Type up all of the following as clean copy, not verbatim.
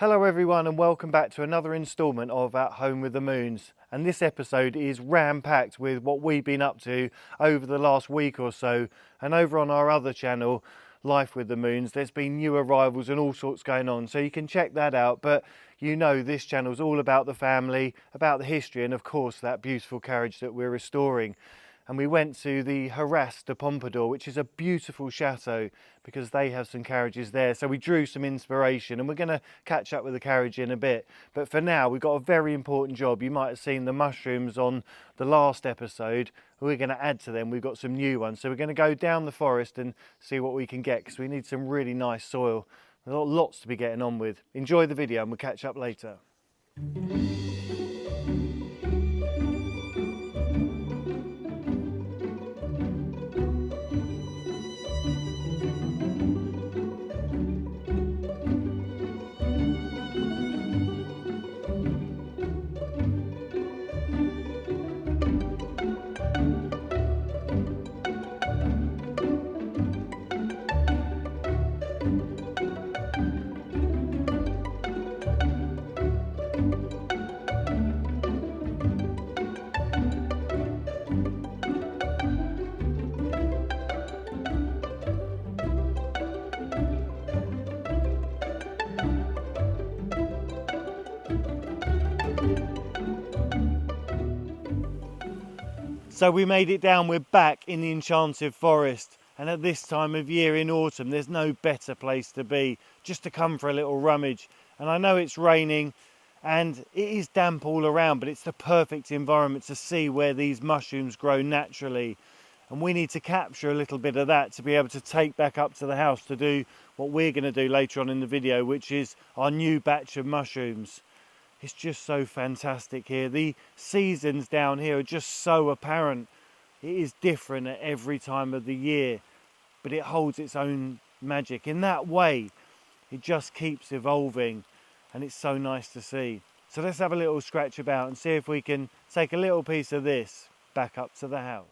Hello everyone and welcome back to another instalment of At Home with the Moons. And this episode is ram-packed with what we've been up to over the last week or so. And over on our other channel, Life with the Moons, there's been new arrivals and all sorts going on. So you can check that out. But you know this channel's all about the family, about the history and of course that beautiful carriage that we're restoring. And we went to the Château Pompadour, which is a beautiful chateau because they have some carriages there. So we drew some inspiration and we're going to catch up with the carriage in a bit. But for now, we've got a very important job. You might have seen the mushrooms on the last episode. We're going to add to them. We've got some new ones. So we're going to go down the forest and see what we can get because we need some really nice soil. There's lots to be getting on with. Enjoy the video and we'll catch up later. So we made it down, we're back in the enchanted forest, and at this time of year in autumn there's no better place to be, just to come for a little rummage. And I know it's raining and it is damp all around, but it's the perfect environment to see where these mushrooms grow naturally. And we need to capture a little bit of that to be able to take back up to the house to do what we're going to do later on in the video, which is our new batch of mushrooms. It's just so fantastic here. The seasons down here are just so apparent. It is different at every time of the year, but it holds its own magic. In that way, it just keeps evolving, and it's so nice to see. So let's have a little scratch about and see if we can take a little piece of this back up to the house.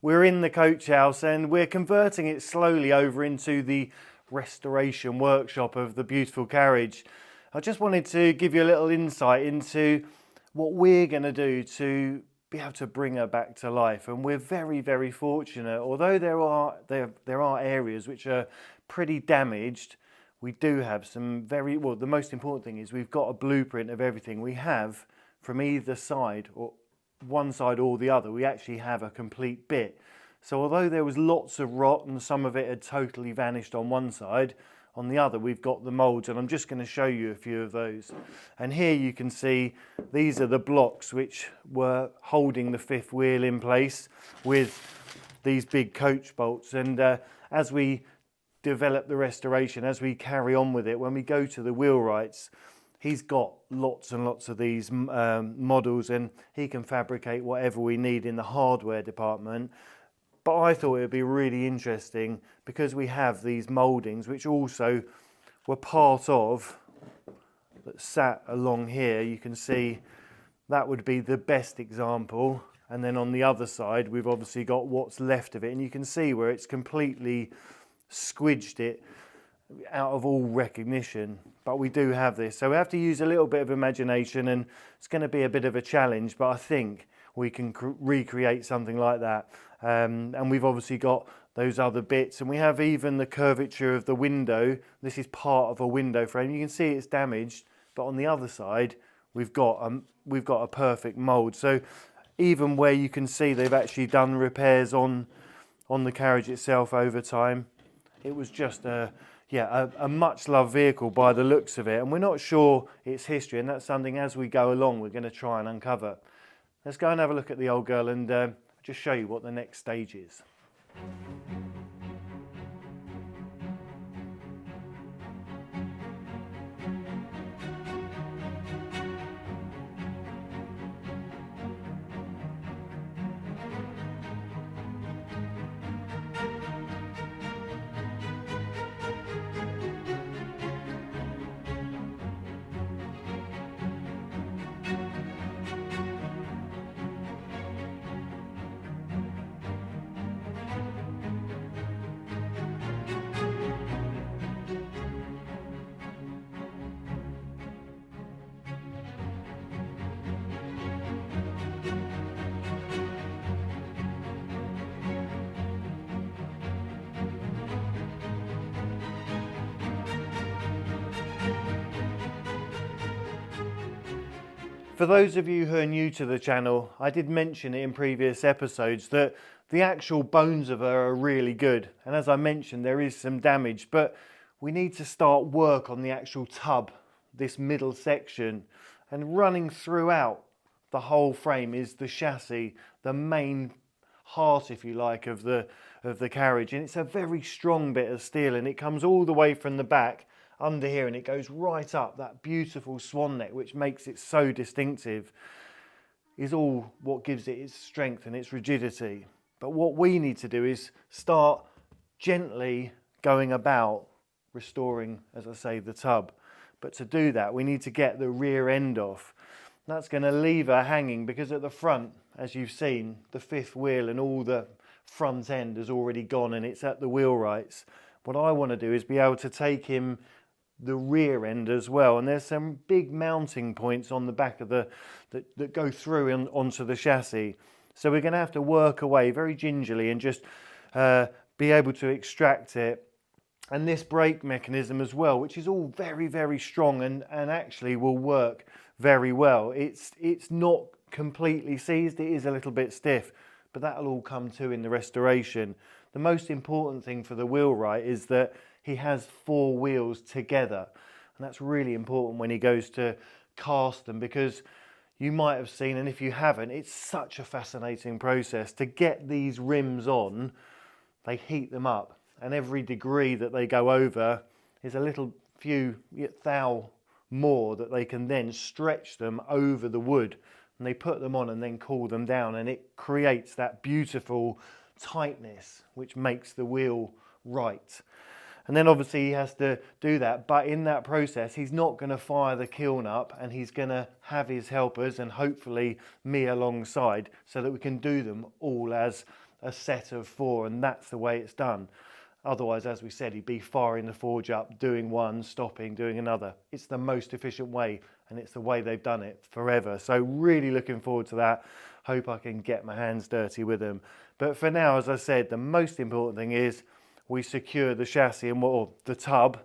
We're in the coach house and we're converting it slowly over into the restoration workshop of the beautiful Carriage. I just wanted to give you a little insight into what we're going to do to be able to bring her back to life. And we're very, very fortunate. Although there are areas which are pretty damaged, we do have some well, the most important thing is we've got a blueprint of everything we have from either side, or one side or the other. We actually have a complete bit. So although there was lots of rot and some of it had totally vanished on one side, on the other we've got the moulds, and I'm just going to show you a few of those. And here you can see these are the blocks which were holding the fifth wheel in place with these big coach bolts. And as we develop the restoration, as we carry on with it, when we go to the wheelwrights, he's got lots and lots of these models, and he can fabricate whatever we need in the hardware department. But I thought it would be really interesting because we have these mouldings which also were part of, that sat along here. You can see that would be the best example. And then on the other side, we've obviously got what's left of it. And you can see where it's completely squidged it out of all recognition. But we do have this. So we have to use a little bit of imagination, and it's going to be a bit of a challenge, but I think we can recreate something like that. And we've obviously got those other bits, and we have even the curvature of the window. This is part of a window frame. You can see it's damaged, but on the other side, we've got a perfect mould. So even where you can see they've actually done repairs on the Carriage itself over time, it was just a much loved vehicle by the looks of it, and we're not sure its history, and that's something as we go along we're going to try and uncover. Let's go and have a look at the old girl and just show you what the next stage is. For those of you who are new to the channel, I did mention it in previous episodes that the actual bones of her are really good. And as I mentioned, there is some damage, but we need to start work on the actual tub, this middle section. And running throughout the whole frame is the chassis, the main heart, if you like, of the Carriage. And it's a very strong bit of steel, and it comes all the way from the back under here, and it goes right up. That beautiful swan neck, which makes it so distinctive, is all what gives it its strength and its rigidity. But what we need to do is start gently going about restoring, as I say, the tub. But to do that, we need to get the rear end off. That's going to leave her hanging, because at the front, as you've seen, the fifth wheel and all the front end has already gone, and it's at the wheelwrights. What I want to do is be able to take him the rear end as well, and there's some big mounting points on the back of that go through onto the chassis. So we're going to have to work away very gingerly and just be able to extract it. And this brake mechanism as well, which is all very, very strong and actually will work very well. It's not completely seized. It is a little bit stiff, but that'll all come to in the restoration. The most important thing for the wheelwright is that he has 4 wheels together, and that's really important when he goes to cast them, because you might have seen, and if you haven't, it's such a fascinating process to get these rims on. They heat them up, and every degree that they go over is a little few thou more that they can then stretch them over the wood, and they put them on and then cool them down, and it creates that beautiful tightness which makes the wheel right. And then obviously he has to do that, but in that process he's not going to fire the kiln up, and he's going to have his helpers and hopefully me alongside, so that we can do them all as a set of 4, and that's the way it's done. Otherwise, as we said, he'd be firing the forge up, doing one, stopping, doing another. It's the most efficient way, and it's the way they've done it forever. So really looking forward to that. Hope I can get my hands dirty with them. But for now, as I said, the most important thing is we secure the chassis and the tub,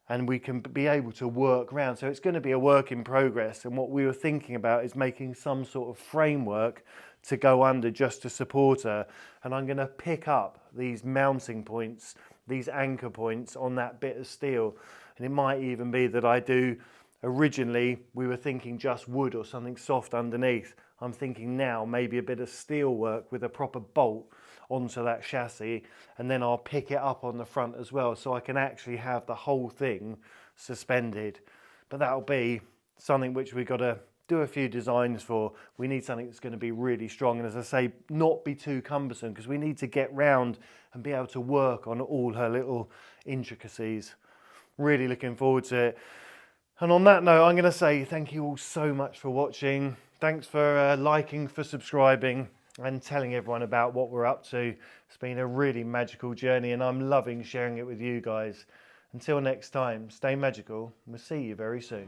and we can be able to work around. So it's going to be a work in progress, and what we were thinking about is making some sort of framework to go under just to support her, and I'm going to pick up these mounting points, these anchor points on that bit of steel, and it might even be that I do, originally we were thinking just wood or something soft underneath. I'm thinking now maybe a bit of steel work with a proper bolt onto that chassis, and then I'll pick it up on the front as well, so I can actually have the whole thing suspended. But that'll be something which we've got to do a few designs for. We need something that's going to be really strong, and as I say, not be too cumbersome, because we need to get round and be able to work on all her little intricacies. Really looking forward to it. And on that note, I'm going to say thank you all so much for watching. Thanks for liking, for subscribing, and telling everyone about what we're up to. It's been a really magical journey, and I'm loving sharing it with you guys. Until next time, stay magical, and we'll see you very soon.